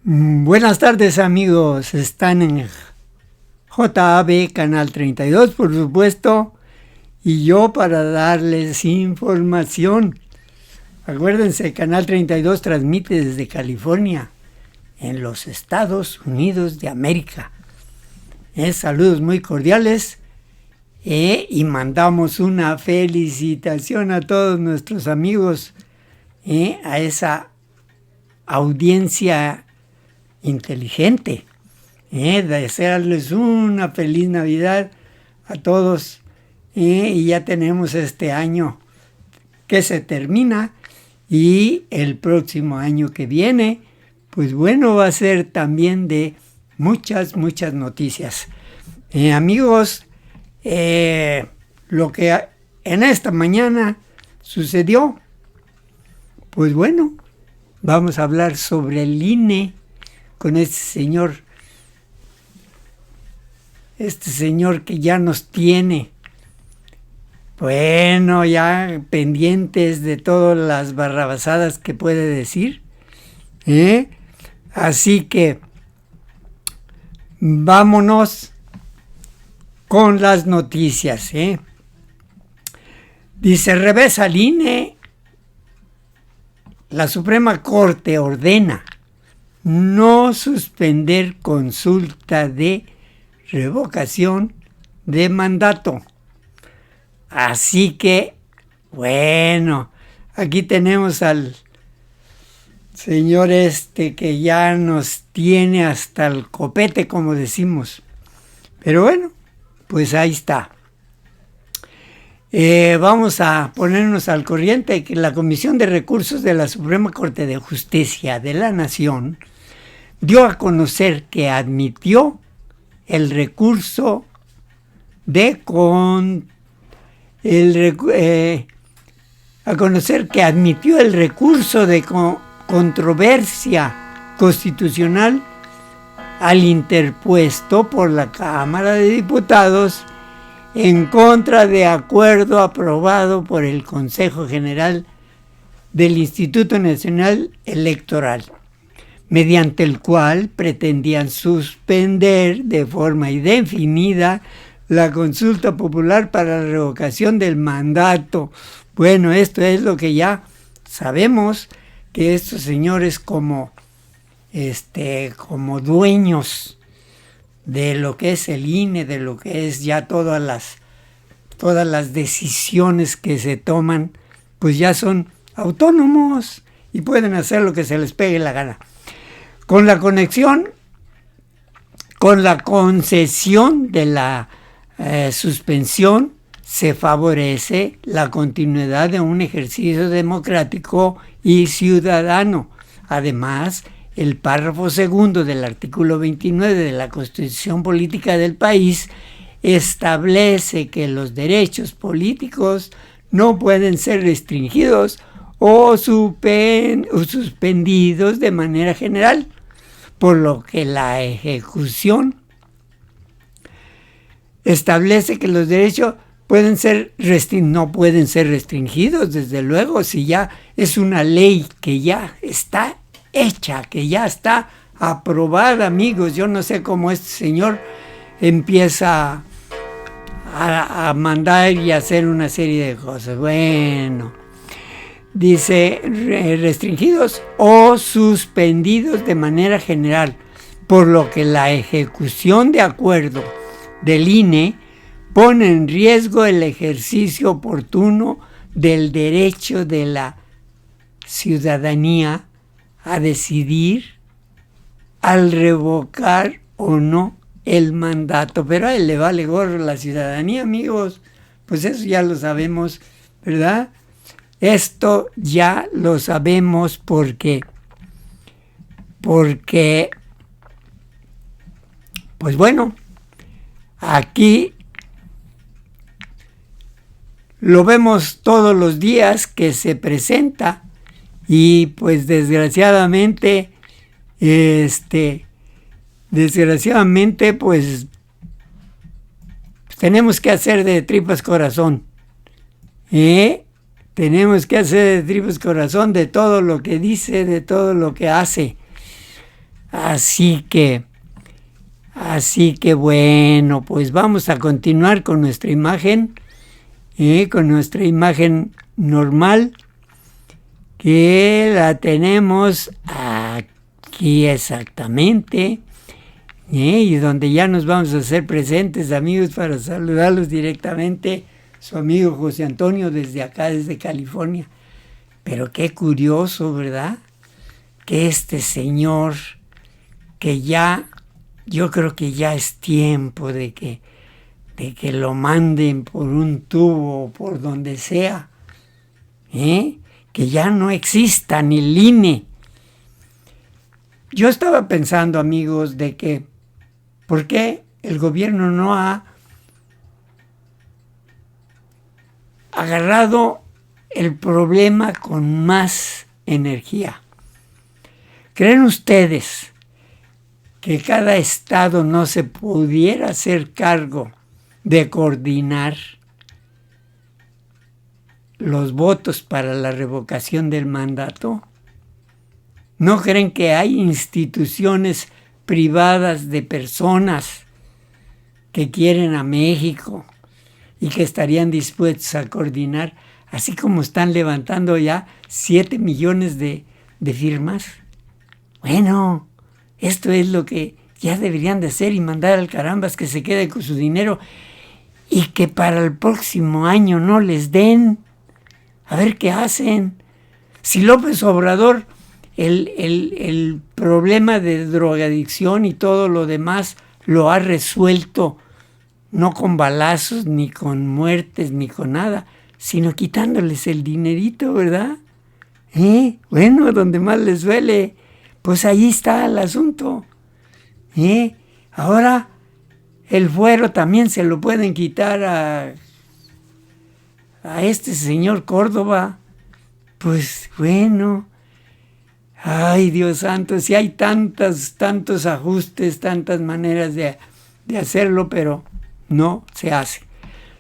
Buenas tardes amigos, están en JAB Canal 32 por supuesto y yo para darles información. Acuérdense, Canal 32 transmite desde California en los Estados Unidos de América. Saludos muy cordiales y mandamos una felicitación a todos nuestros amigos, a esa audiencia inteligente, desearles una feliz Navidad a todos, y ya tenemos este año que se termina y el próximo año que viene, pues bueno, va a ser también de muchas noticias. Amigos, lo que en esta mañana sucedió, pues bueno, vamos a hablar sobre el INE con este señor que ya nos tiene, bueno, ya pendientes de todas las barrabasadas que puede decir, así que vámonos con las noticias. Dice, revés al INE, la Suprema Corte ordena no suspender consulta de revocación de mandato. Así que, bueno, aquí tenemos al señor que ya nos tiene hasta el copete, como decimos. Pero bueno, pues ahí está. Vamos a ponernos al corriente de que la Comisión de Recursos de la Suprema Corte de Justicia de la Nación dio a conocer que admitió el recurso de controversia constitucional al interpuesto por la Cámara de Diputados en contra de acuerdo aprobado por el Consejo General del Instituto Nacional Electoral, mediante el cual pretendían suspender de forma indefinida la consulta popular para la revocación del mandato. Bueno, esto es lo que ya sabemos, que estos señores como dueños de lo que es el INE, de lo que es ya todas las decisiones que se toman, pues ya son autónomos y pueden hacer lo que se les pegue la gana. Con la concesión de la suspensión, se favorece la continuidad de un ejercicio democrático y ciudadano. Además, el párrafo segundo del artículo 29 de la Constitución Política del país establece que los derechos políticos no pueden ser restringidos o suspendidos de manera general, por lo que la ejecución establece que los derechos no pueden ser restringidos, desde luego, si ya es una ley que ya está hecha, que ya está aprobada, amigos. Yo no sé cómo este señor empieza a mandar y hacer una serie de cosas. Bueno, dice restringidos o suspendidos de manera general, por lo que la ejecución de acuerdo del INE pone en riesgo el ejercicio oportuno del derecho de la ciudadanía a decidir al revocar o no el mandato. Pero a él le vale gorro la ciudadanía, amigos. Pues eso ya lo sabemos, ¿verdad? Esto ya lo sabemos porque pues bueno, aquí lo vemos todos los días que se presenta y pues desgraciadamente pues tenemos que hacer de tripas corazón. Tenemos que hacer de tripas corazón de todo lo que dice, de todo lo que hace. Así que bueno, pues vamos a continuar con nuestra imagen, normal, que la tenemos aquí exactamente, y donde ya nos vamos a hacer presentes, amigos, para saludarlos directamente, su amigo José Antonio desde acá, desde California. Pero qué curioso, ¿verdad? Que este señor, que ya, yo creo que ya es tiempo de que lo manden por un tubo o por donde sea, que ya no exista ni el INE. Yo estaba pensando, amigos, de que ¿por qué el gobierno no ha agarrado el problema con más energía? ¿Creen ustedes que cada estado no se pudiera hacer cargo de coordinar los votos para la revocación del mandato? ¿No creen que hay instituciones privadas de personas que quieren a México y que estarían dispuestos a coordinar, así como están levantando ya 7 millones de firmas? Bueno, esto es lo que ya deberían de hacer y mandar al carambas que se quede con su dinero y que para el próximo año no les den. A ver qué hacen. Si López Obrador el problema de drogadicción y todo lo demás lo ha resuelto, no con balazos, ni con muertes, ni con nada, sino quitándoles el dinerito, ¿verdad? Bueno, donde más les duele, pues ahí está el asunto. Ahora el fuero también se lo pueden quitar a este señor Córdoba. Pues bueno, ay Dios santo, si hay tantos ajustes, tantas maneras de hacerlo, pero no se hace.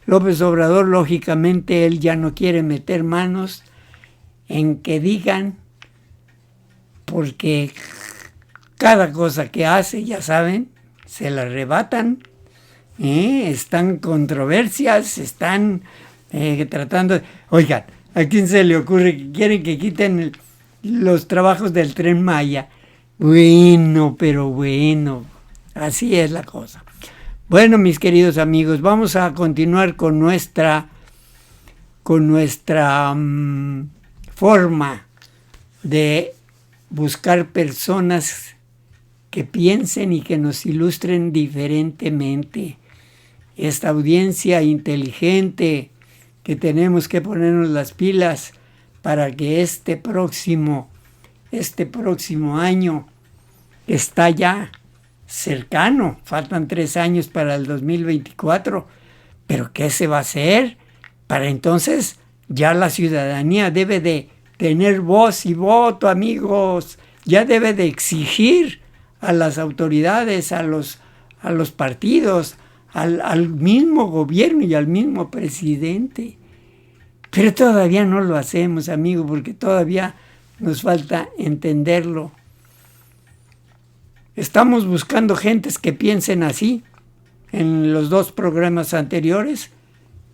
López Obrador, lógicamente, él ya no quiere meter manos en que digan, porque cada cosa que hace, ya saben, se la arrebatan, están controversias, están tratando... Oigan, ¿a quién se le ocurre que quieren que quiten los trabajos del Tren Maya? Bueno, pero bueno, así es la cosa. Bueno, mis queridos amigos, vamos a continuar con nuestra forma de buscar personas que piensen y que nos ilustren diferentemente. Esta audiencia inteligente que tenemos que ponernos las pilas para que este próximo año está ya cercano, faltan 3 años para el 2024, pero ¿qué se va a hacer? Para entonces ya la ciudadanía debe de tener voz y voto, amigos, ya debe de exigir a las autoridades, a los partidos, al mismo gobierno y al mismo presidente. Pero todavía no lo hacemos, amigo, porque todavía nos falta entenderlo. Estamos buscando gentes que piensen así. En los 2 programas anteriores,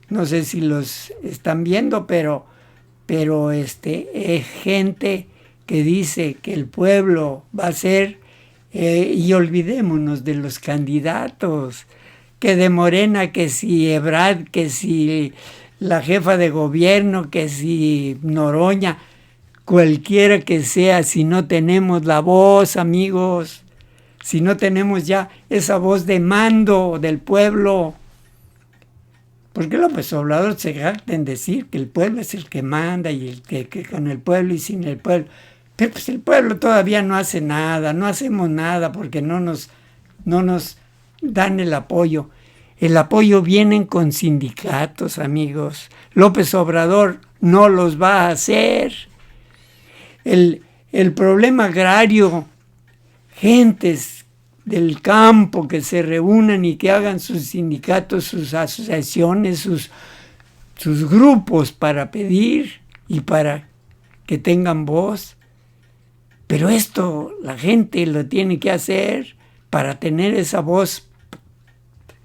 no sé si los están viendo, pero es gente que dice que el pueblo va a ser, y olvidémonos de los candidatos, que de Morena, que si Ebrard, que si la jefa de gobierno, que si Noroña, cualquiera que sea, si no tenemos la voz, amigos, si no tenemos ya esa voz de mando del pueblo. Porque López Obrador se jacta en decir que el pueblo es el que manda y el que con el pueblo y sin el pueblo. Pero pues el pueblo todavía no hace nada, no hacemos nada porque no nos dan el apoyo. El apoyo viene con sindicatos, amigos. López Obrador no los va a hacer. El problema agrario, gentes del campo que se reúnan y que hagan sus sindicatos, sus asociaciones, sus grupos para pedir y para que tengan voz. Pero Pero esto la gente lo tiene que hacer para tener esa voz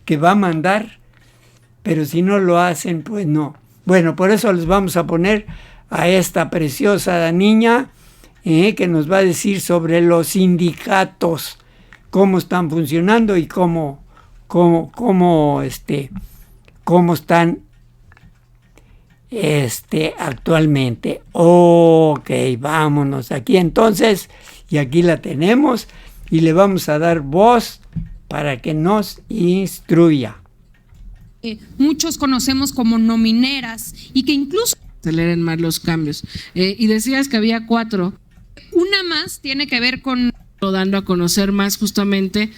que va a mandar, pero si no lo hacen, pues no. Bueno, por eso les vamos a poner a esta preciosa niña que nos va a decir sobre los sindicatos, cómo están funcionando y cómo están actualmente. Ok, vámonos aquí entonces, y aquí la tenemos y le vamos a dar voz para que nos instruya. Muchos conocemos como nomineras y que incluso aceleren más los cambios. Y decías que había 4. Una más tiene que ver con dando a conocer más justamente,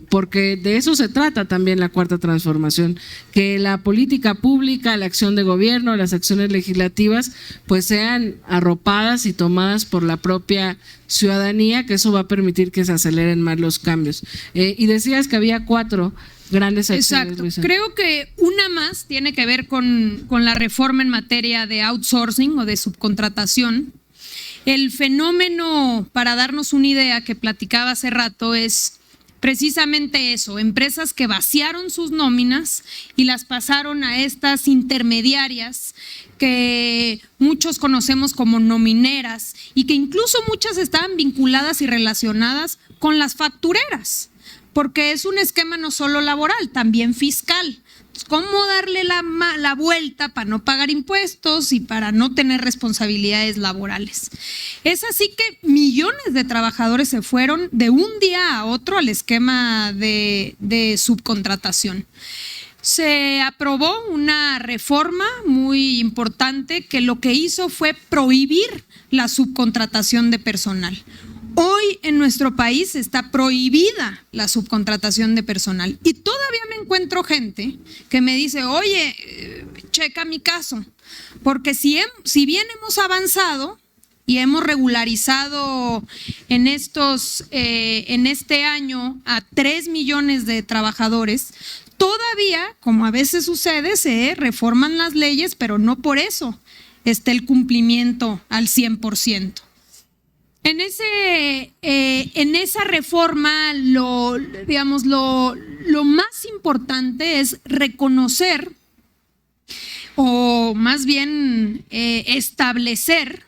porque de eso se trata también la cuarta transformación, que la política pública, la acción de gobierno, las acciones legislativas, pues sean arropadas y tomadas por la propia ciudadanía, que eso va a permitir que se aceleren más los cambios. Y decías que había 4 grandes acciones. Exacto. Luisa. Creo que una más tiene que ver con la reforma en materia de outsourcing o de subcontratación. El fenómeno, para darnos una idea que platicaba hace rato, es precisamente eso: empresas que vaciaron sus nóminas y las pasaron a estas intermediarias que muchos conocemos como nomineras y que incluso muchas estaban vinculadas y relacionadas con las factureras, porque es un esquema no solo laboral, también fiscal. ¿Cómo darle la vuelta para no pagar impuestos y para no tener responsabilidades laborales? Es así que millones de trabajadores se fueron de un día a otro al esquema de subcontratación. Se aprobó una reforma muy importante que lo que hizo fue prohibir la subcontratación de personal. Hoy en nuestro país está prohibida la subcontratación de personal y todavía me encuentro gente que me dice: oye, checa mi caso, porque si bien hemos avanzado y hemos regularizado en este año a 3 millones de trabajadores, todavía, como a veces sucede, se reforman las leyes, pero no por eso está el cumplimiento al 100%. En esa reforma, lo más importante es reconocer, o más bien establecer,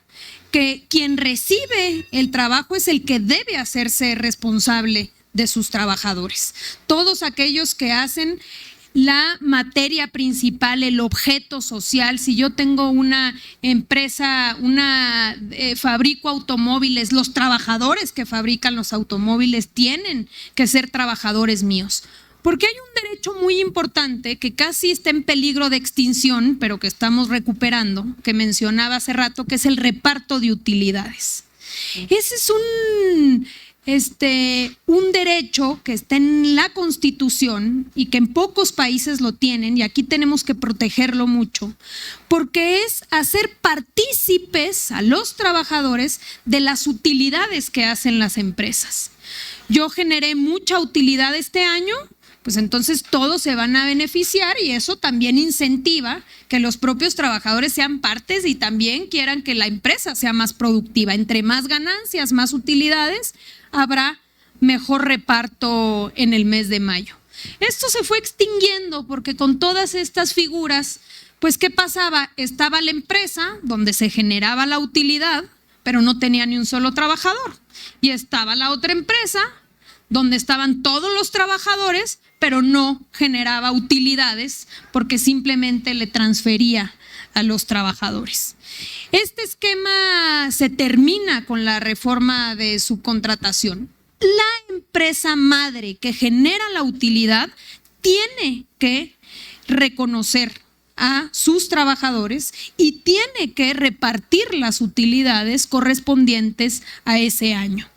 que quien recibe el trabajo es el que debe hacerse responsable de sus trabajadores. Todos aquellos que hacen la materia principal, el objeto social. Si yo tengo una empresa, fabrico automóviles, los trabajadores que fabrican los automóviles tienen que ser trabajadores míos. Porque hay un derecho muy importante que casi está en peligro de extinción, pero que estamos recuperando, que mencionaba hace rato, que es el reparto de utilidades. Ese es un derecho que está en la Constitución y que en pocos países lo tienen, y aquí tenemos que protegerlo mucho, porque es hacer partícipes a los trabajadores de las utilidades que hacen las empresas. Yo generé mucha utilidad este año, pues entonces todos se van a beneficiar, y eso también incentiva que los propios trabajadores sean partes y también quieran que la empresa sea más productiva. Entre más ganancias, más utilidades, habrá mejor reparto en el mes de mayo. Esto se fue extinguiendo porque con todas estas figuras, pues ¿qué pasaba? Estaba la empresa donde se generaba la utilidad, pero no tenía ni un solo trabajador. Y estaba la otra empresa donde estaban todos los trabajadores, pero no generaba utilidades porque simplemente le transfería a los trabajadores. Este esquema se termina con la reforma de subcontratación. La empresa madre que genera la utilidad tiene que reconocer a sus trabajadores y tiene que repartir las utilidades correspondientes a ese año.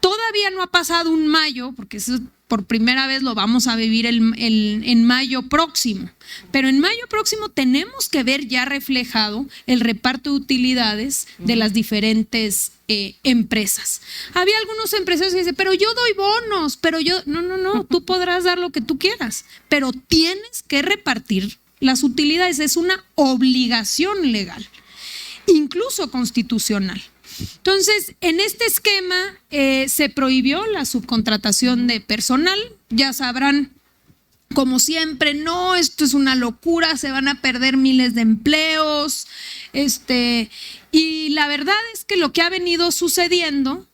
Todavía no ha pasado un mayo, porque eso por primera vez lo vamos a vivir en mayo próximo, pero en mayo próximo tenemos que ver ya reflejado el reparto de utilidades de las diferentes empresas. Había algunos empresarios que dicen: pero yo doy bonos, pero yo… No, tú podrás dar lo que tú quieras, pero tienes que repartir las utilidades, es una obligación legal, incluso constitucional. Entonces, en este esquema se prohibió la subcontratación de personal. Ya sabrán, como siempre, no, esto es una locura, se van a perder miles de empleos. Y la verdad es que lo que ha venido sucediendo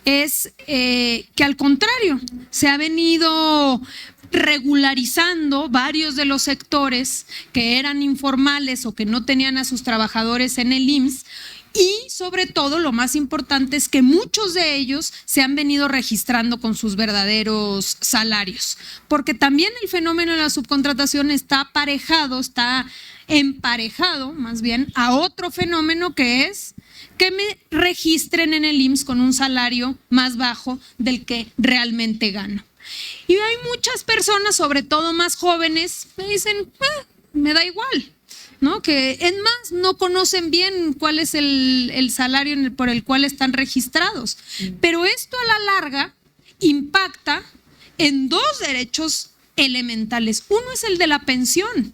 es que al contrario, se ha venido regularizando varios de los sectores que eran informales o que no tenían a sus trabajadores en el IMSS. Y sobre todo, lo más importante es que muchos de ellos se han venido registrando con sus verdaderos salarios, porque también el fenómeno de la subcontratación está emparejado más bien a otro fenómeno, que es que me registren en el IMSS con un salario más bajo del que realmente gano. Y hay muchas personas, sobre todo más jóvenes, me dicen, me da igual, ¿no? Que es más, no conocen bien cuál es el salario por el cual están registrados. Pero esto a la larga impacta en dos derechos elementales. Uno es el de la pensión,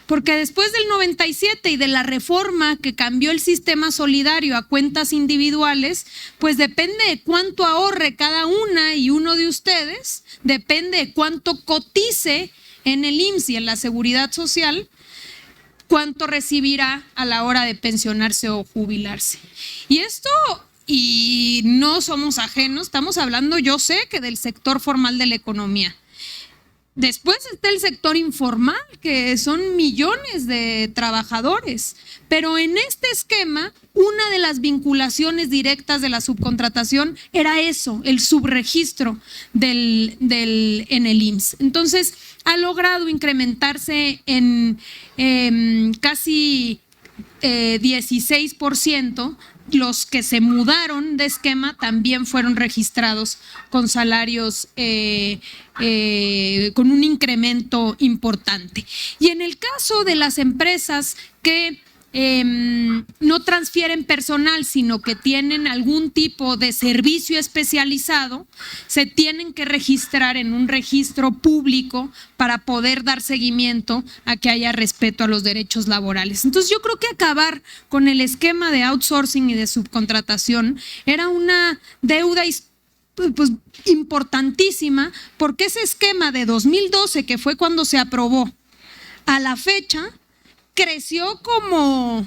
porque después del 97 y de la reforma que cambió el sistema solidario a cuentas individuales, pues depende de cuánto ahorre cada una y uno de ustedes, depende de cuánto cotice en el IMSS y en la Seguridad Social, cuánto recibirá a la hora de pensionarse o jubilarse. Y no somos ajenos, estamos hablando, yo sé, que del sector formal de la economía. Después está el sector informal, que son millones de trabajadores, pero en este esquema, una de las vinculaciones directas de la subcontratación era eso, el subregistro en el IMSS. Entonces, ha logrado incrementarse en casi 16%. Los que se mudaron de esquema también fueron registrados con salarios con un incremento importante. Y en el caso de las empresas que no transfieren personal, sino que tienen algún tipo de servicio especializado, se tienen que registrar en un registro público para poder dar seguimiento a que haya respeto a los derechos laborales. Entonces, yo creo que acabar con el esquema de outsourcing y de subcontratación era una deuda pues importantísima, porque ese esquema de 2012, que fue cuando se aprobó, a la fecha creció como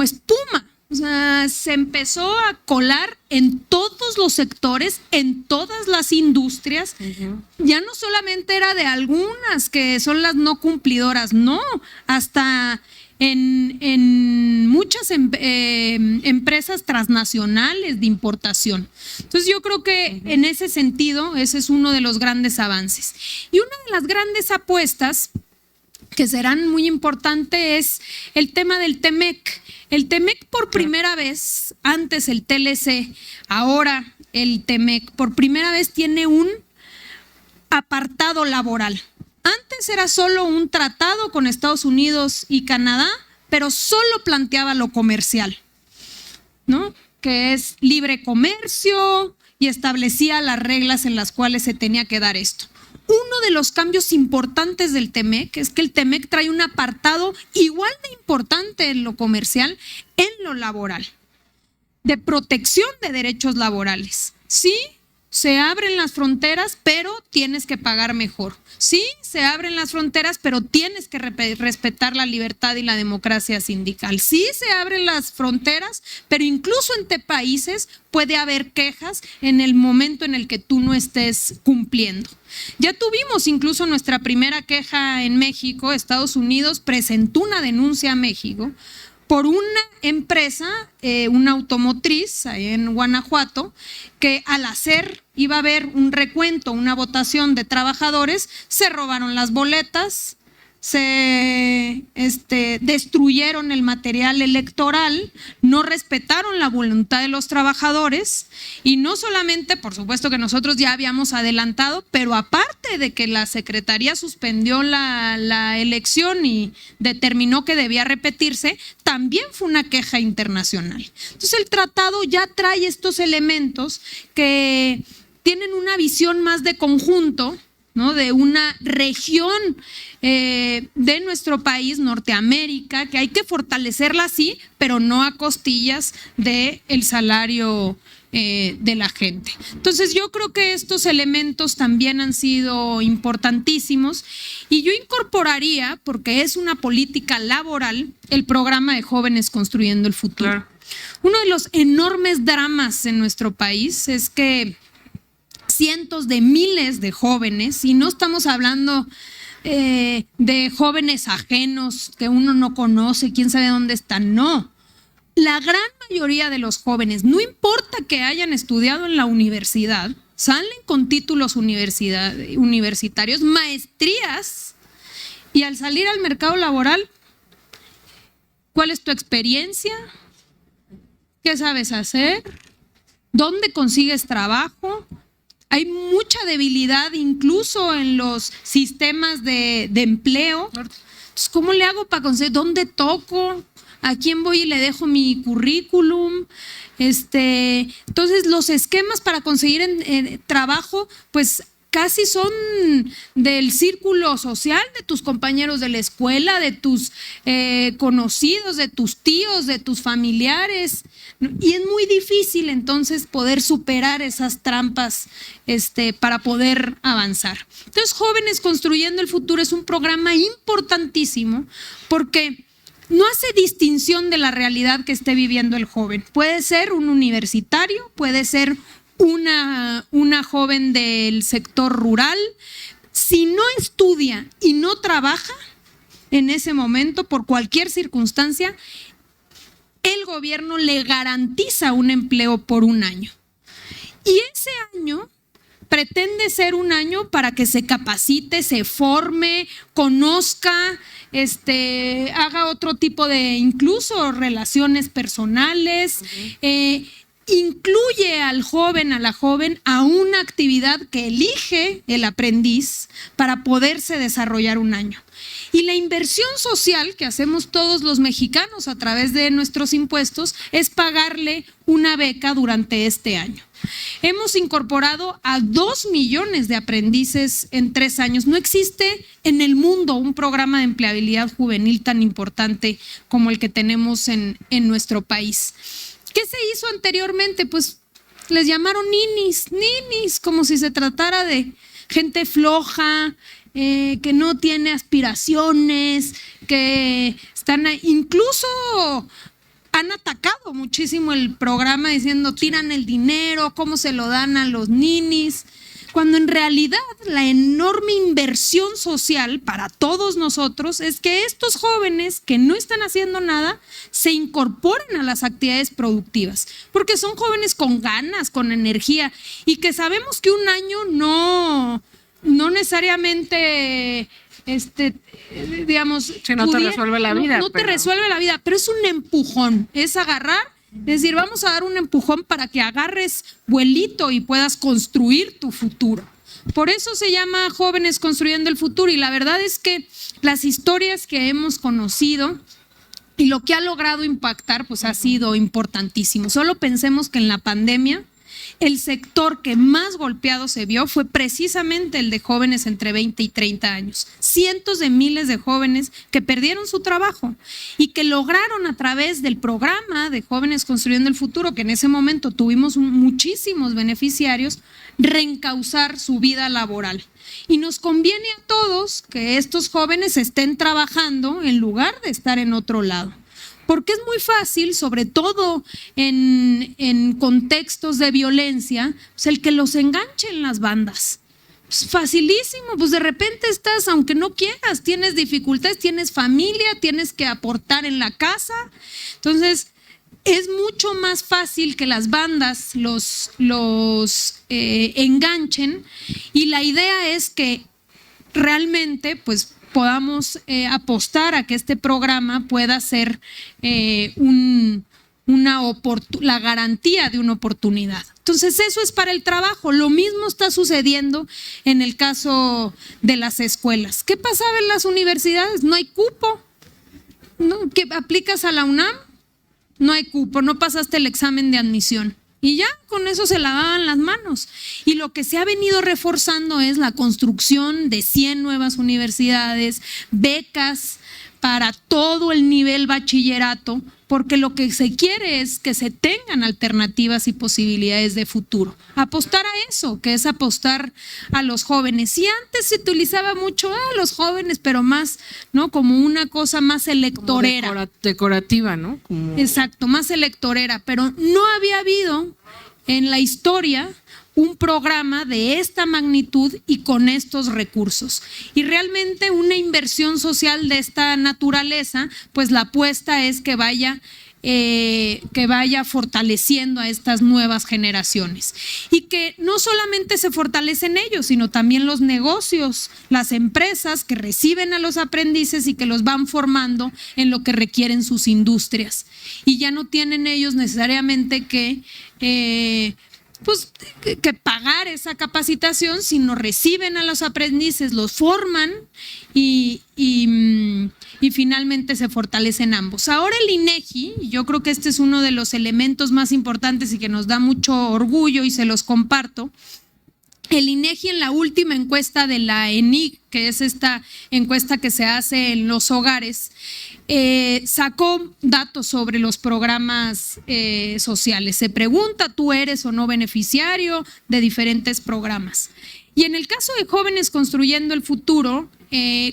espuma. O sea, se empezó a colar en todos los sectores, en todas las industrias. Ya no solamente era de algunas que son las no cumplidoras, no, hasta en muchas empresas transnacionales de importación. Entonces, yo creo que en ese sentido, ese es uno de los grandes avances. Y una de las grandes apuestas que serán muy importantes es el tema del TEMEC. El TEMEC por primera vez, antes el TLC, ahora el TEMEC, por primera vez tiene un apartado laboral. Antes era solo un tratado con Estados Unidos y Canadá, pero solo planteaba lo comercial, ¿no? Que es libre comercio y establecía las reglas en las cuales se tenía que dar esto. Uno de los cambios importantes del TEMEC es que el TEMEC trae un apartado igual de importante en lo comercial, en lo laboral, de protección de derechos laborales. Sí, se abren las fronteras, pero tienes que pagar mejor. Sí, se abren las fronteras, pero tienes que respetar la libertad y la democracia sindical. Sí, se abren las fronteras, pero incluso entre países puede haber quejas en el momento en el que tú no estés cumpliendo. Ya tuvimos incluso nuestra primera queja en México. Estados Unidos presentó una denuncia a México por una empresa, una automotriz ahí en Guanajuato, que al iba a haber un recuento, una votación de trabajadores, se robaron las boletas, se destruyeron el material electoral, no respetaron la voluntad de los trabajadores y no solamente, por supuesto que nosotros ya habíamos adelantado, pero aparte de que la Secretaría suspendió la elección y determinó que debía repetirse, también fue una queja internacional. Entonces el tratado ya trae estos elementos que tienen una visión más de conjunto, ¿no? De una región de nuestro país, Norteamérica, que hay que fortalecerla sí, pero no a costillas del salario de la gente. Entonces yo creo que estos elementos también han sido importantísimos y yo incorporaría, porque es una política laboral, el programa de Jóvenes Construyendo el Futuro. Claro. Uno de los enormes dramas en nuestro país es que cientos de miles de jóvenes, y no estamos hablando de jóvenes ajenos que uno no conoce, quién sabe dónde están, no. La gran mayoría de los jóvenes, no importa que hayan estudiado en la universidad, salen con títulos universitarios, maestrías, y al salir al mercado laboral, ¿cuál es tu experiencia? ¿Qué sabes hacer? ¿Dónde consigues trabajo? Hay mucha debilidad incluso en los sistemas de empleo. Entonces, ¿cómo le hago para conseguir? ¿Dónde toco? ¿A quién voy y le dejo mi currículum? Entonces, los esquemas para conseguir trabajo, pues casi son del círculo social, de tus compañeros de la escuela, de tus conocidos, de tus tíos, de tus familiares. Y es muy difícil entonces poder superar esas trampas para poder avanzar. Entonces, Jóvenes Construyendo el Futuro es un programa importantísimo porque no hace distinción de la realidad que esté viviendo el joven. Puede ser un universitario, puede ser una joven del sector rural. Si no estudia y no trabaja en ese momento, por cualquier circunstancia, el gobierno le garantiza un empleo por un año. Y ese año pretende ser un año para que se capacite, se forme, conozca, haga otro tipo de incluso relaciones personales, incluye al joven, a la joven, a una actividad que elige el aprendiz para poderse desarrollar un año. Y la inversión social que hacemos todos los mexicanos a través de nuestros impuestos es pagarle una beca durante este año. Hemos incorporado a 2 millones de aprendices en 3 años. No existe en el mundo un programa de empleabilidad juvenil tan importante como el que tenemos en nuestro país. ¿Qué se hizo anteriormente? Pues les llamaron ninis, como si se tratara de gente floja, que no tiene aspiraciones, que están incluso han atacado muchísimo el programa diciendo tiran el dinero, cómo se lo dan a los ninis, cuando en realidad la enorme inversión social para todos nosotros es que estos jóvenes que no están haciendo nada se incorporen a las actividades productivas, porque son jóvenes con ganas, con energía, y que sabemos que un año no necesariamente digamos, que no te resuelve la vida. No te resuelve la vida, pero es un empujón, es agarrar, es decir, vamos a dar un empujón para que agarres vuelito y puedas construir tu futuro. Por eso se llama Jóvenes Construyendo el Futuro, y la verdad es que las historias que hemos conocido y lo que ha logrado impactar, pues ha sido importantísimo. Solo pensemos que en la pandemia el sector que más golpeado se vio fue precisamente el de jóvenes entre 20 y 30 años. Cientos de miles de jóvenes que perdieron su trabajo y que lograron a través del programa de Jóvenes Construyendo el Futuro, que en ese momento tuvimos muchísimos beneficiarios, reencauzar su vida laboral. Y nos conviene a todos que estos jóvenes estén trabajando en lugar de estar en otro lado. Porque es muy fácil, sobre todo en contextos de violencia, pues el que los enganchen las bandas. Pues facilísimo, pues de repente estás, aunque no quieras, tienes dificultades, tienes familia, tienes que aportar en la casa. Entonces, es mucho más fácil que las bandas los enganchen, y la idea es que realmente, pues, podamos apostar a que este programa pueda ser la garantía de una oportunidad. Entonces, eso es para el trabajo. Lo mismo está sucediendo en el caso de las escuelas. ¿Qué pasaba en las universidades? No hay cupo. ¿No? ¿Qué aplicas a la UNAM? No hay cupo, no pasaste el examen de admisión. Y ya con eso se lavaban las manos. Y lo que se ha venido reforzando es la construcción de 100 nuevas universidades, becas para todo el nivel bachillerato, porque lo que se quiere es que se tengan alternativas y posibilidades de futuro. Apostar a eso, que es apostar a los jóvenes. Y antes se utilizaba mucho a los jóvenes, pero más, ¿no? Como una cosa más electorera. Como decorativa, ¿no? Exacto, más electorera, pero no había habido en la historia un programa de esta magnitud y con estos recursos. Y realmente una inversión social de esta naturaleza, pues la apuesta es que vaya fortaleciendo a estas nuevas generaciones. Y que no solamente se fortalecen ellos, sino también los negocios, las empresas que reciben a los aprendices y que los van formando en lo que requieren sus industrias. Y ya no tienen ellos necesariamente que pagar esa capacitación, sino reciben a los aprendices, los forman y finalmente se fortalecen ambos. Ahora el INEGI, yo creo que este es uno de los elementos más importantes y que nos da mucho orgullo y se los comparto. El INEGI en la última encuesta de la ENIC, que es esta encuesta que se hace en los hogares, sacó datos sobre los programas sociales. Se pregunta, ¿tú eres o no beneficiario de diferentes programas? Y en el caso de Jóvenes Construyendo el Futuro,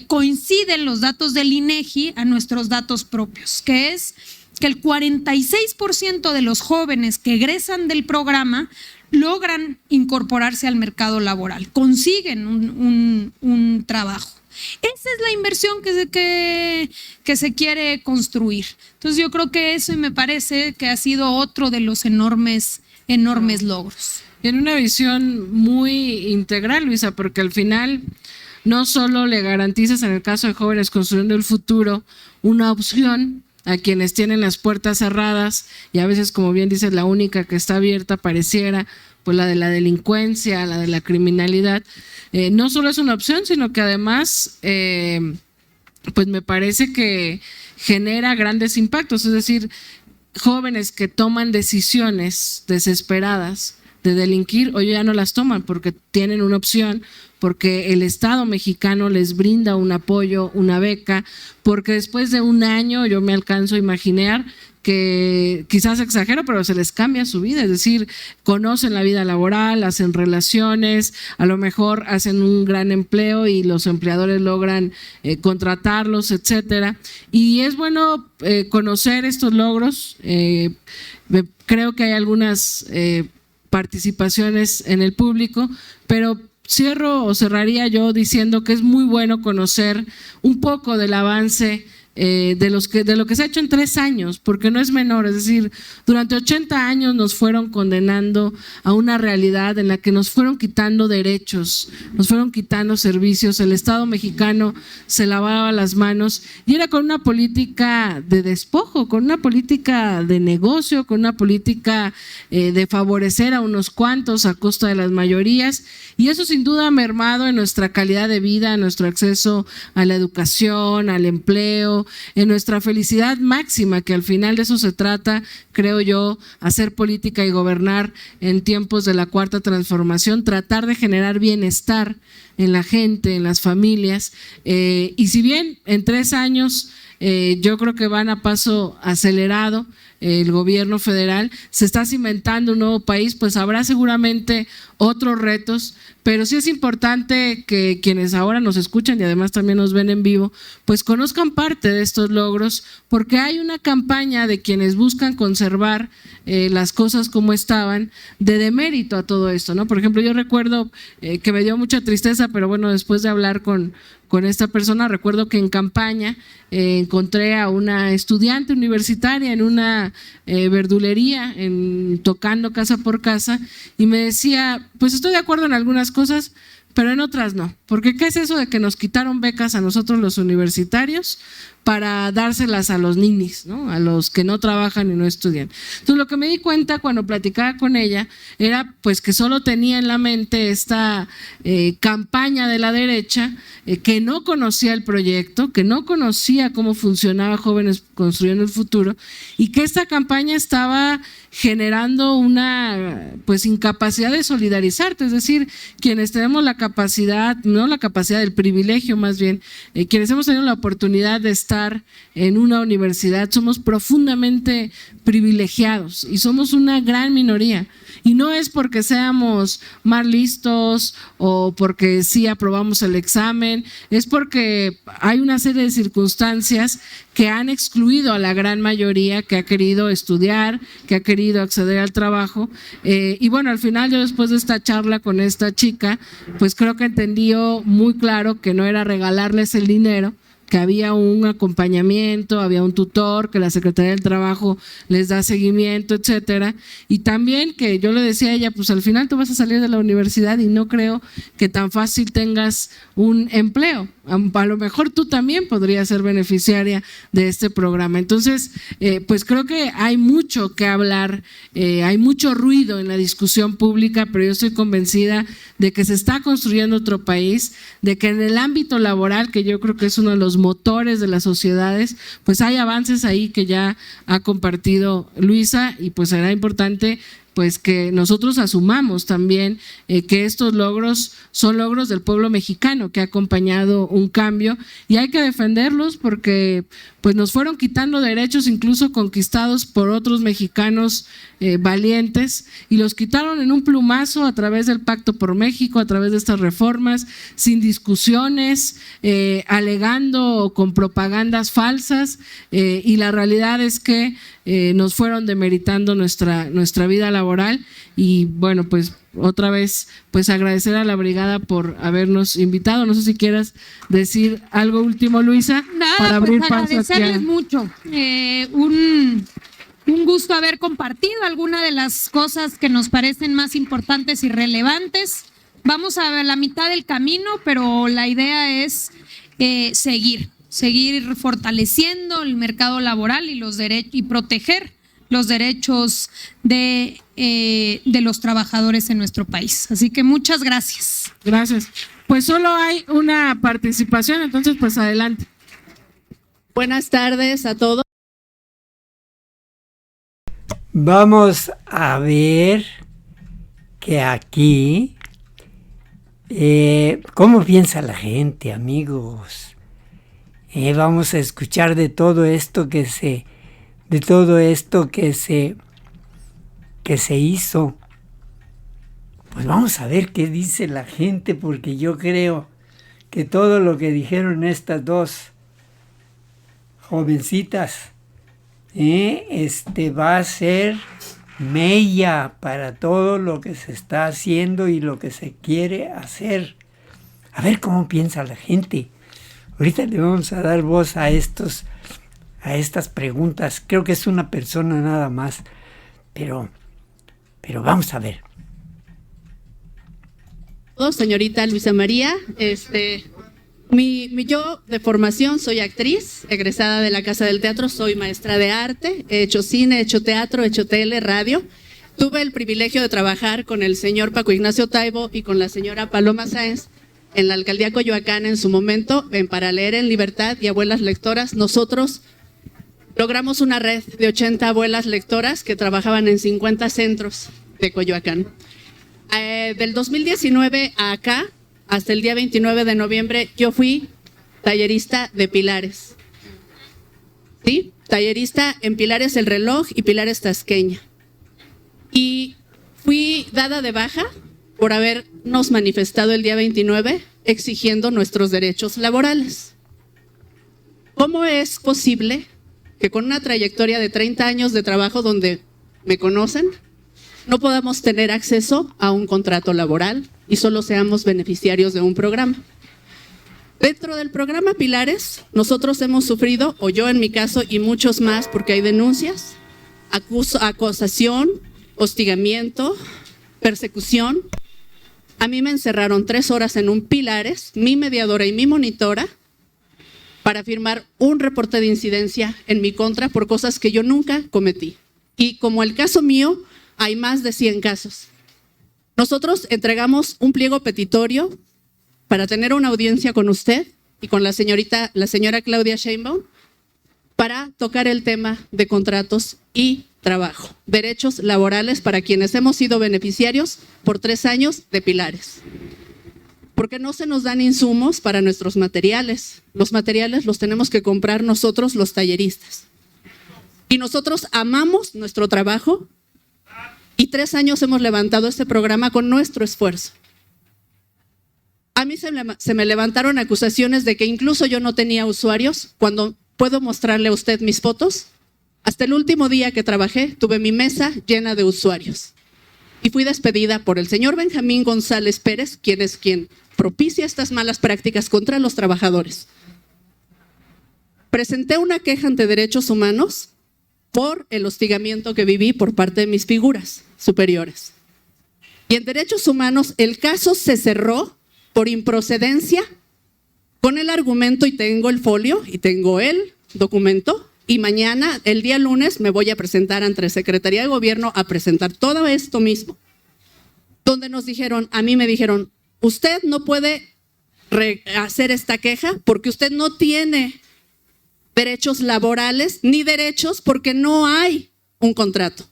coinciden los datos del INEGI a nuestros datos propios, que es que el 46% de los jóvenes que egresan del programa logran incorporarse al mercado laboral, consiguen un trabajo. Esa es la inversión que se quiere construir. Entonces yo creo que eso me parece que ha sido otro de los enormes logros. En una visión muy integral, Luisa, porque al final no solo le garantizas en el caso de Jóvenes Construyendo el Futuro una opción a quienes tienen las puertas cerradas y a veces, como bien dices, la única que está abierta pareciera pues la de la delincuencia, la de la criminalidad. No solo es una opción, sino que además pues me parece que genera grandes impactos, es decir, jóvenes que toman decisiones desesperadas de delinquir, hoy ya no las toman porque tienen una opción, porque el Estado mexicano les brinda un apoyo, una beca, porque después de un año yo me alcanzo a imaginar que quizás exagero, pero se les cambia su vida, es decir, conocen la vida laboral, hacen relaciones, a lo mejor hacen un gran empleo y los empleadores logran contratarlos, etcétera. Y es bueno conocer estos logros. Creo que hay algunas participaciones en el público, pero cierro o cerraría yo diciendo que es muy bueno conocer un poco del avance de lo que se ha hecho en 3 años, porque no es menor, es decir, durante 80 años nos fueron condenando a una realidad en la que nos fueron quitando derechos, nos fueron quitando servicios, el Estado mexicano se lavaba las manos y era con una política de despojo, con una política de negocio, con una política de favorecer a unos cuantos a costa de las mayorías, y eso sin duda ha mermado en nuestra calidad de vida, en nuestro acceso a la educación, al empleo, en nuestra felicidad máxima, que al final de eso se trata, creo yo, hacer política y gobernar en tiempos de la Cuarta Transformación, tratar de generar bienestar en la gente, en las familias, y si bien en 3 años yo creo que van a paso acelerado, el gobierno federal se está cimentando un nuevo país, pues habrá seguramente otros retos, pero sí es importante que quienes ahora nos escuchan y además también nos ven en vivo, pues conozcan parte de estos logros, porque hay una campaña de quienes buscan conservar las cosas como estaban, de demérito a todo esto, ¿no? Por ejemplo, yo recuerdo que me dio mucha tristeza, pero bueno, después de hablar con esta persona, recuerdo que en campaña encontré a una estudiante universitaria en una verdulería, tocando casa por casa, y me decía, pues estoy de acuerdo en algunas cosas, pero en otras no, porque ¿qué es eso de que nos quitaron becas a nosotros los universitarios? para dárselas a los ninis, ¿no? A los que no trabajan y no estudian. Entonces, lo que me di cuenta cuando platicaba con ella era pues que solo tenía en la mente esta campaña de la derecha, que no conocía el proyecto, que no conocía cómo funcionaba Jóvenes Construyendo el Futuro, y que esta campaña estaba generando una pues incapacidad de solidarizarte, es decir, quienes tenemos la capacidad, no la capacidad, el privilegio más bien, quienes hemos tenido la oportunidad de estar en una universidad, somos profundamente privilegiados y somos una gran minoría. Y no es porque seamos más listos o porque sí aprobamos el examen, es porque hay una serie de circunstancias que han excluido a la gran mayoría que ha querido estudiar, que ha querido acceder al trabajo. Y bueno, al final yo después de esta charla con esta chica, pues creo que entendió muy claro que no era regalarles el dinero, que había un acompañamiento, había un tutor, que la Secretaría del Trabajo les da seguimiento, etcétera. Y también que yo le decía a ella, pues al final tú vas a salir de la universidad y no creo que tan fácil tengas un empleo. A lo mejor tú también podrías ser beneficiaria de este programa. Entonces, pues creo que hay mucho que hablar, hay mucho ruido en la discusión pública, pero yo estoy convencida de que se está construyendo otro país, de que en el ámbito laboral, que yo creo que es uno de los motores de las sociedades, pues hay avances ahí que ya ha compartido Luisa, y pues será importante pues que nosotros asumamos también que estos logros son logros del pueblo mexicano que ha acompañado un cambio, y hay que defenderlos porque pues nos fueron quitando derechos incluso conquistados por otros mexicanos valientes, y los quitaron en un plumazo a través del Pacto por México, a través de estas reformas, sin discusiones, alegando con propagandas falsas, y la realidad es que nos fueron demeritando nuestra vida laboral. Y bueno, pues otra vez pues agradecer a la brigada por habernos invitado. No sé si quieras decir algo último, Luisa. Nada, para abrir pues paso agradecerles mucho. Un gusto haber compartido algunas de las cosas que nos parecen más importantes y relevantes. Vamos a la mitad del camino, pero la idea es seguir fortaleciendo el mercado laboral y los derechos, y proteger los derechos de los trabajadores en nuestro país. Así que muchas gracias. Gracias. Pues solo hay una participación, entonces pues adelante. Buenas tardes a todos. Vamos a ver que aquí, ¿cómo piensa la gente, amigos? Vamos a escuchar de todo esto que se hizo. Pues vamos a ver qué dice la gente, porque yo creo que todo lo que dijeron estas dos jovencitas va a ser mella para todo lo que se está haciendo y lo que se quiere hacer. A ver cómo piensa la gente. Ahorita le vamos a dar voz a estas preguntas. Creo que es una persona nada más, pero vamos a ver. Señorita Luisa María, yo de formación soy actriz, egresada de la Casa del Teatro, soy maestra de arte, he hecho cine, he hecho teatro, he hecho tele, radio. Tuve el privilegio de trabajar con el señor Paco Ignacio Taibo y con la señora Paloma Sáenz en la alcaldía Coyoacán en su momento, Para Leer en Libertad y Abuelas Lectoras. Nosotros logramos una red de 80 abuelas lectoras que trabajaban en 50 centros de Coyoacán. Del 2019 a acá, hasta el día 29 de noviembre, yo fui tallerista de Pilares. ¿Sí? Tallerista en Pilares El Reloj y Pilares Tasqueña. Y fui dada de baja por habernos manifestado el día 29 exigiendo nuestros derechos laborales. ¿Cómo es posible que con una trayectoria de 30 años de trabajo donde me conocen, no podamos tener acceso a un contrato laboral y solo seamos beneficiarios de un programa? Dentro del programa Pilares, nosotros hemos sufrido, o yo en mi caso y muchos más, porque hay denuncias, acosación, hostigamiento, persecución. A mí me encerraron 3 horas en un Pilares, mi mediadora y mi monitora, para firmar un reporte de incidencia en mi contra por cosas que yo nunca cometí. Y como el caso mío, hay más de 100 casos. Nosotros entregamos un pliego petitorio para tener una audiencia con usted y con la señora Claudia Sheinbaum para tocar el tema de contratos y trabajo, derechos laborales para quienes hemos sido beneficiarios por 3 años de Pilares. Porque no se nos dan insumos para nuestros materiales. Los materiales los tenemos que comprar nosotros, los talleristas. Y nosotros amamos nuestro trabajo y 3 años hemos levantado este programa con nuestro esfuerzo. A mí se me levantaron acusaciones de que incluso yo no tenía usuarios. Cuando puedo mostrarle a usted mis fotos, hasta el último día que trabajé tuve mi mesa llena de usuarios. Y fui despedida por el señor Benjamín González Pérez, quien propicia estas malas prácticas contra los trabajadores. Presenté una queja ante Derechos Humanos por el hostigamiento que viví por parte de mis figuras superiores. Y en Derechos Humanos el caso se cerró por improcedencia con el argumento, y tengo el folio y tengo el documento, y mañana, el día lunes, me voy a presentar ante la Secretaría de Gobierno a presentar todo esto mismo, donde a mí me dijeron, usted no puede hacer esta queja porque usted no tiene derechos laborales ni derechos porque no hay un contrato,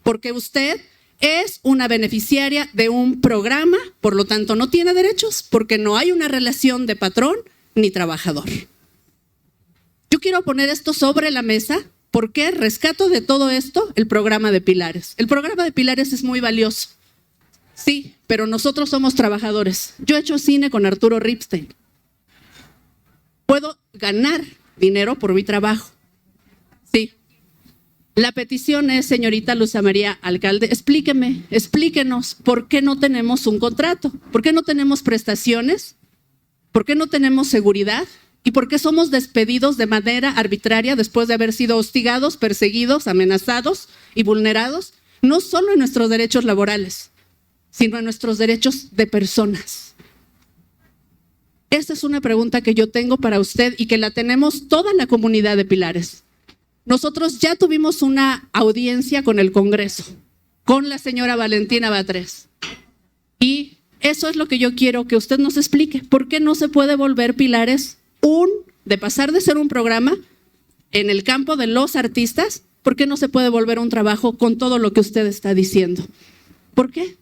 porque usted es una beneficiaria de un programa, por lo tanto no tiene derechos porque no hay una relación de patrón ni trabajador. Yo quiero poner esto sobre la mesa porque rescato de todo esto el programa de Pilares. El programa de Pilares es muy valioso, sí, pero nosotros somos trabajadores. Yo he hecho cine con Arturo Ripstein. Puedo ganar dinero por mi trabajo, sí. La petición es, señorita Luz María Alcalde, explíquenos por qué no tenemos un contrato, por qué no tenemos prestaciones, por qué no tenemos seguridad y por qué somos despedidos de manera arbitraria después de haber sido hostigados, perseguidos, amenazados y vulnerados, no solo en nuestros derechos laborales, sino en nuestros derechos de personas. Esta es una pregunta que yo tengo para usted y que la tenemos toda la comunidad de Pilares. Nosotros ya tuvimos una audiencia con el Congreso, con la señora Valentina Batres. Y eso es lo que yo quiero que usted nos explique. ¿Por qué no se puede volver Pilares de pasar de ser un programa en el campo de los artistas? ¿Por qué no se puede volver un trabajo con todo lo que usted está diciendo? ¿Por qué?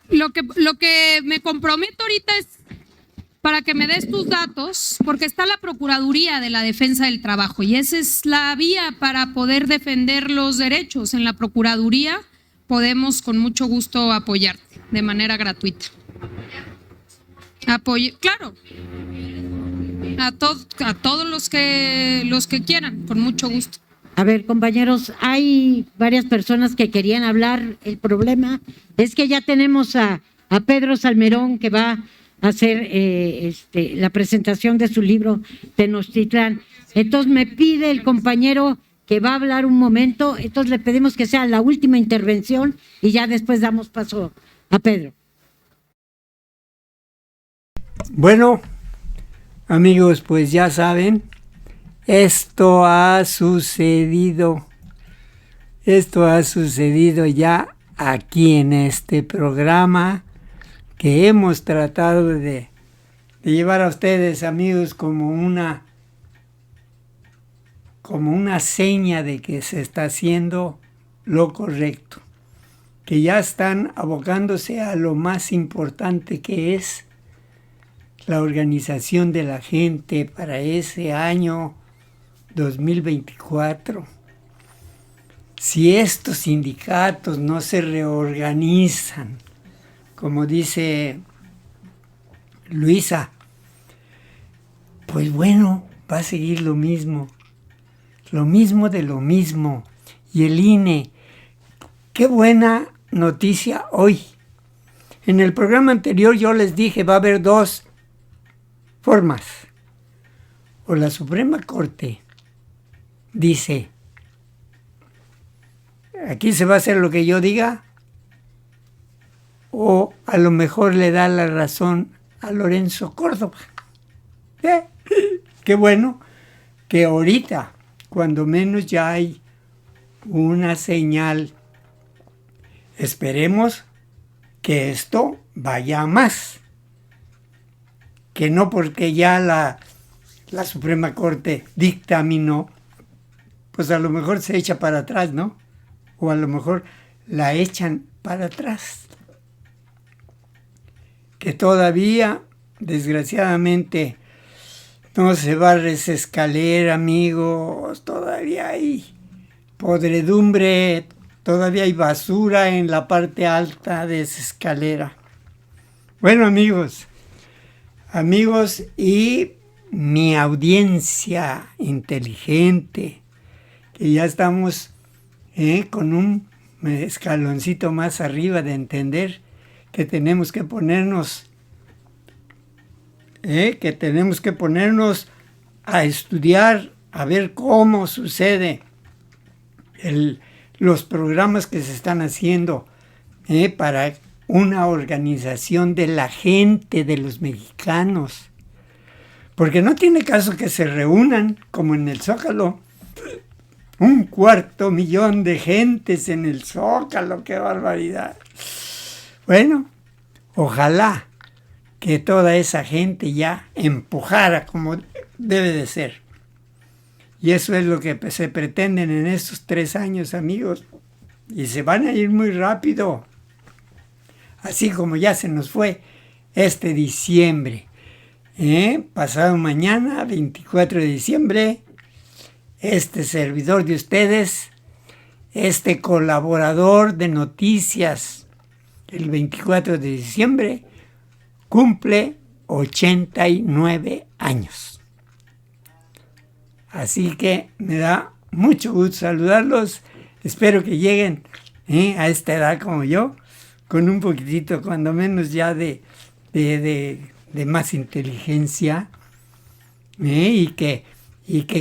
Lo que me comprometo ahorita es para que me des tus datos, porque está la Procuraduría de la Defensa del Trabajo y esa es la vía para poder defender los derechos. En la Procuraduría podemos con mucho gusto apoyarte de manera gratuita. Claro, a todos los que quieran, con mucho gusto. A ver, compañeros, hay varias personas que querían hablar. El problema es que ya tenemos a Pedro Salmerón, que va a hacer la presentación de su libro Tenochtitlán. Entonces me pide el compañero que va a hablar un momento, entonces le pedimos que sea la última intervención y ya después damos paso a Pedro. Bueno, amigos, pues ya saben, esto ha sucedido ya aquí en este programa que hemos tratado de llevar a ustedes, amigos, como una seña de que se está haciendo lo correcto, que ya están abocándose a lo más importante, que es la organización de la gente para ese año 2024. Si estos sindicatos no se reorganizan, como dice Luisa, pues bueno, va a seguir lo mismo de lo mismo. Y el INE, qué buena noticia hoy. En el programa anterior yo les dije, va a haber 2 formas. O la Suprema Corte dice, aquí se va a hacer lo que yo diga, o a lo mejor le da la razón a Lorenzo Córdoba. Qué bueno que ahorita, cuando menos ya hay una señal. Esperemos que esto vaya a más. Que no porque ya la Suprema Corte dictaminó, pues a lo mejor se echa para atrás, ¿no? O a lo mejor la echan para atrás. Que todavía, desgraciadamente, no se barre esa escalera, amigos. Todavía hay podredumbre, todavía hay basura en la parte alta de esa escalera. Bueno, amigos y mi audiencia inteligente, que ya estamos con un escaloncito más arriba de entender que tenemos que ponernos a estudiar, a ver cómo sucede los programas que se están haciendo para una organización de la gente, de los mexicanos. Porque no tiene caso que se reúnan como en el Zócalo. 250,000 de gentes en el Zócalo, qué barbaridad. Bueno, ojalá que toda esa gente ya empujara como debe de ser. Y eso es lo que se pretenden en estos 3 años, amigos. Y se van a ir muy rápido. Así como ya se nos fue este diciembre. Pasado mañana, 24 de diciembre, este servidor de ustedes, este colaborador de noticias, el 24 de diciembre, cumple 89 años. Así que me da mucho gusto saludarlos. Espero que lleguen a esta edad como yo, con un poquitito, cuando menos ya de más inteligencia, y que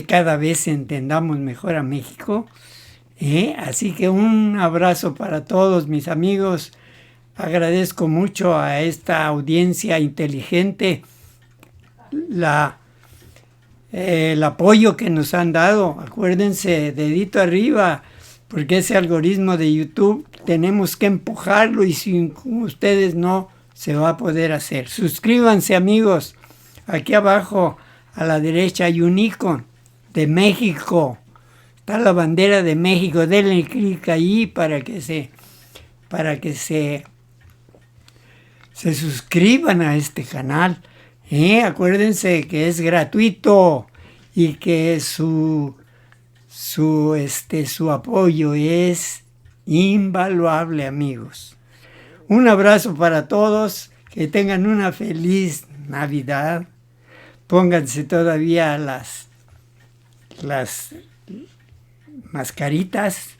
cada vez entendamos mejor a México. Así que un abrazo para todos mis amigos. Agradezco mucho a esta audiencia inteligente el apoyo que nos han dado. Acuérdense, dedito arriba, porque ese algoritmo de YouTube tenemos que empujarlo y sin ustedes no se va a poder hacer. Suscríbanse, amigos. Aquí abajo a la derecha hay un icono de México. Está la bandera de México. Denle clic ahí para que se suscriban a este canal. Acuérdense que es gratuito y que su apoyo es invaluable, amigos. Un abrazo para todos, que tengan una feliz Navidad. Pónganse todavía las mascaritas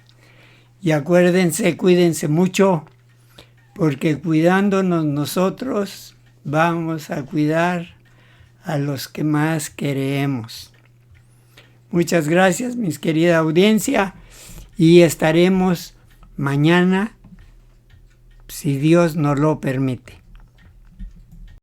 y acuérdense, cuídense mucho, porque cuidándonos nosotros vamos a cuidar a los que más queremos. Muchas gracias, mis querida audiencia, y estaremos mañana, si Dios nos lo permite.